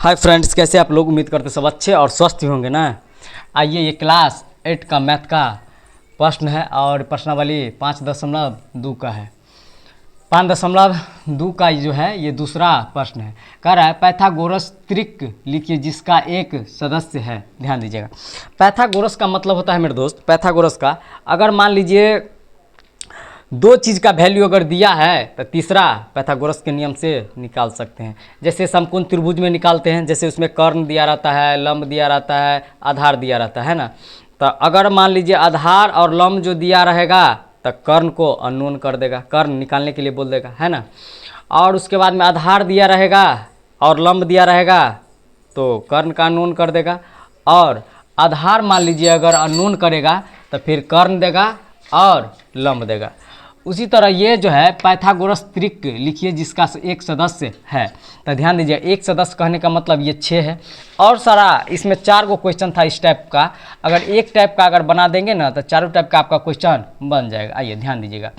Hi friends, कैसे आप लोग? उम्मीद करते सब अच्छे और स्वस्थ ही होंगे ना। आइए, ये क्लास 8 का मैथ का प्रश्न है और प्रश्नावली 5.2 का है। 5.2 का जो है ये दूसरा प्रश्न है। कह रहा है पाइथागोरस त्रिक लिखिए जिसका एक सदस्य है। ध्यान दीजिएगा, पाइथागोरस का मतलब होता है मेरे दोस्त, पाइथागोरस का अगर मान लीजिए दो चीज़ का वैल्यू अगर दिया है तो तीसरा पाइथागोरस के नियम से निकाल सकते हैं। जैसे समकोण त्रिभुज में निकालते हैं, जैसे उसमें कर्ण दिया रहता है, लंब दिया रहता है, आधार दिया रहता है ना। तो अगर मान लीजिए आधार और लंब जो दिया रहेगा तो कर्ण को अननोन कर देगा, कर्ण निकालने के लिए बोल देगा, है ना। और उसके बाद में आधार दिया रहेगा और लंब दिया रहेगा तो कर्ण का अननोन कर देगा। और आधार मान लीजिए अगर अननोन करेगा तो फिर कर्ण देगा और लंब देगा। उसी तरह ये जो है पाइथागोरस त्रिक लिखिए जिसका एक सदस्य है। तो ध्यान दीजिए, एक सदस्य कहने का मतलब ये 6 है। और सारा इसमें 4 गो क्वेश्चन था इस टाइप का। अगर एक टाइप का अगर बना देंगे ना तो चारों टाइप का आपका क्वेश्चन बन जाएगा। आइए ध्यान दीजिएगा,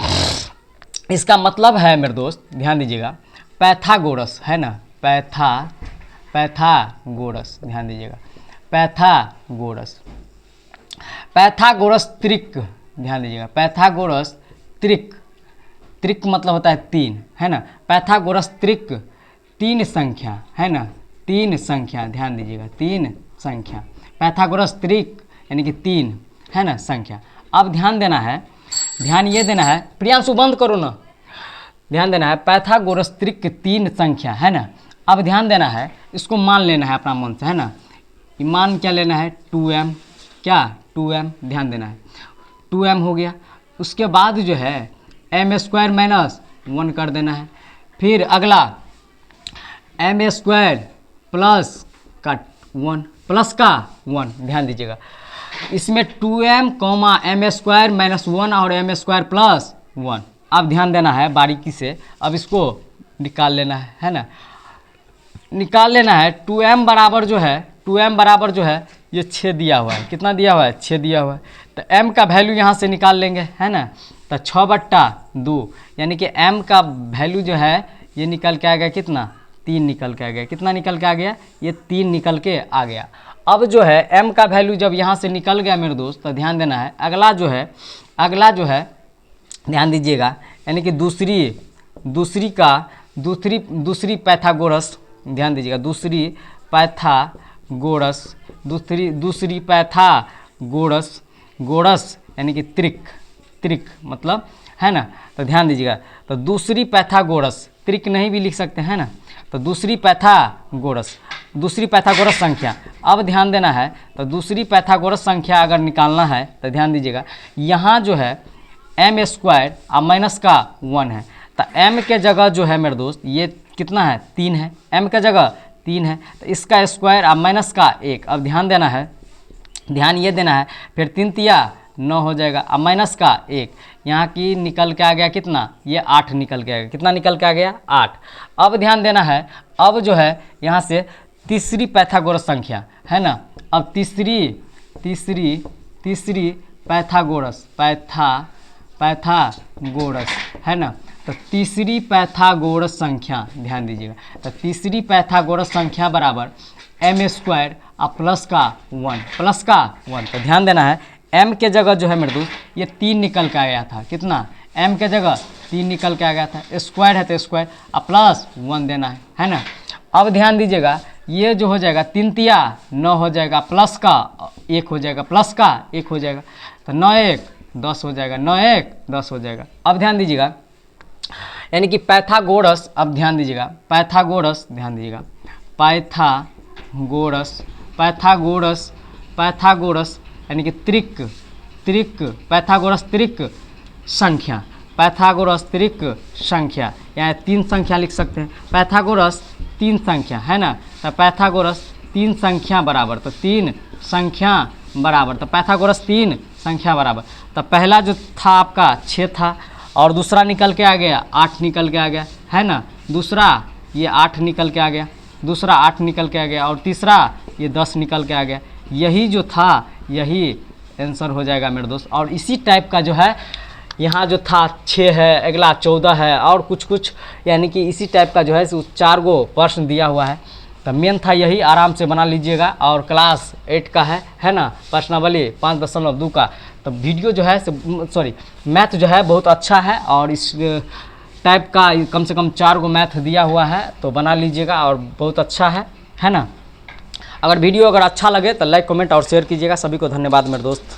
इसका मतलब है मेरे दोस्त, ध्यान दीजिएगा, पाइथागोरस है ना, पाइथागोरस, ध्यान दीजिएगा, पाइथागोरस त्रिक, ध्यान दीजिएगा, पाइथागोरस त्रिक, त्रिक मतलब होता है 3, है ना। पाइथागोरस त्रिक 3 संख्या, है ना, 3 संख्या, ध्यान दीजिएगा, 3 संख्या, पाइथागोरस त्रिक यानी कि 3, है ना, संख्या। अब ध्यान देना है, ध्यान ये देना है, प्रियांशु बंद करो ना, ध्यान देना है पाइथागोरस त्रिक 3 संख्या, है ना। अब ध्यान देना है, इसको मान लेना है अपना मन से, है ना। मान क्या लेना है, 2m, क्या 2m, ध्यान देना है 2m हो गया। उसके बाद जो है m² - 1 कर देना है। फिर अगला m² प्लस का 1 प्लस का 1, ध्यान दीजिएगा, इसमें 2m, m² - 1 और m² प्लस 1। अब ध्यान देना है बारीकी से, अब इसको निकाल लेना है ना, निकाल लेना है। 2m बराबर जो है, 2m बराबर जो है ये 6 दिया हुआ है, कितना दिया हुआ है, 6 दिया हुआ है। तो m का वैल्यू यहाँ से निकाल लेंगे, है ना। तो 6/2 यानी कि m का वैल्यू जो है ये निकल के आ गया कितना, 3 निकल के आ गया। कितना निकल के आ गया, ये 3 निकल के आ गया। अब जो है m का वैल्यू जब यहाँ से निकल गया मेरे दोस्त, तो ध्यान देना है अगला जो है ध्यान दीजिएगा, यानी कि दूसरी पाइथागोरस, ध्यान दीजिएगा, दूसरी पाइथागोरस यानी कि त्रिक मतलब, है ना। तो ध्यान दीजिएगा, तो दूसरी पाइथागोरस, त्रिक नहीं भी लिख सकते हैं ना, तो दूसरी पाइथागोरस संख्या। अब ध्यान देना है, तो दूसरी पाइथागोरस संख्या अगर निकालना है तो ध्यान दीजिएगा, यहाँ जो है m² और माइनस का 1 है। तो m के जगह जो है मेरे दोस्त ये कितना है, 3 है, m के जगह 3 है, तो इसका स्क्वायर और माइनस का 1। अब ध्यान देना है, ध्यान ये देना है, फिर 3 तिया 9 हो जाएगा, अब माइनस का 1, यहाँ की निकल के आ गया कितना, ये 8 निकल के आ गया। कितना निकल के आ गया, 8। अब ध्यान देना है, अब जो है यहाँ से तीसरी पाइथागोरस संख्या, है ना। अब तीसरी पाइथागोरस है ना। तो तीसरी पाइथागोरस संख्या, ध्यान दीजिएगा, तो तीसरी पाइथागोरस संख्या बराबर m² और प्लस का 1 तो ध्यान देना है m के जगह जो है मेरे दोस्त ये 3 निकल के आ गया था। कितना, m के जगह 3 निकल के आ गया था, स्क्वायर है तो स्क्वायर और प्लस 1 देना है ना। अब ध्यान दीजिएगा, ये जो हो जाएगा 3 तिया 9 हो जाएगा, प्लस का 1 हो जाएगा, प्लस का 1 हो जाएगा, तो 9 1 10 हो जाएगा, 9 1 10 हो जाएगा। अब ध्यान दीजिएगा, यानी कि पाइथागोरस, अब ध्यान दीजिएगा पाइथागोरस यानी कि त्रिक पाइथागोरस त्रिक संख्या, यहाँ 3 संख्या लिख सकते हैं, पाइथागोरस 3 संख्या, है ना। तो पाइथागोरस 3 संख्या बराबर, तो 3 संख्या बराबर, तो पाइथागोरस 3 संख्या बराबर, तो पहला जो था आपका 6 था और दूसरा निकल के आ गया 8 निकल के आ गया, है ना। दूसरा ये 8 निकल के आ गया, दूसरा 8 निकल के आ गया, और तीसरा ये 10 निकल के आ गया। यही जो था यही आंसर हो जाएगा मेरे दोस्त। और इसी टाइप का जो है यहाँ जो था 6 है, अगला 14 है और कुछ यानी कि इसी टाइप का जो है 4 गो प्रश्न दिया हुआ है। तो मेन था यही, आराम से बना लीजिएगा। और क्लास 8 का है ना, प्रश्नावली 5.2 का। तो वीडियो जो है सॉरी मैथ जो है बहुत अच्छा है, और इस टाइप का कम से कम 4 गो मैथ दिया हुआ है, तो बना लीजिएगा और बहुत अच्छा है ना। अगर वीडियो अगर अच्छा लगे तो लाइक कमेंट और शेयर कीजिएगा। सभी को धन्यवाद मेरे दोस्त।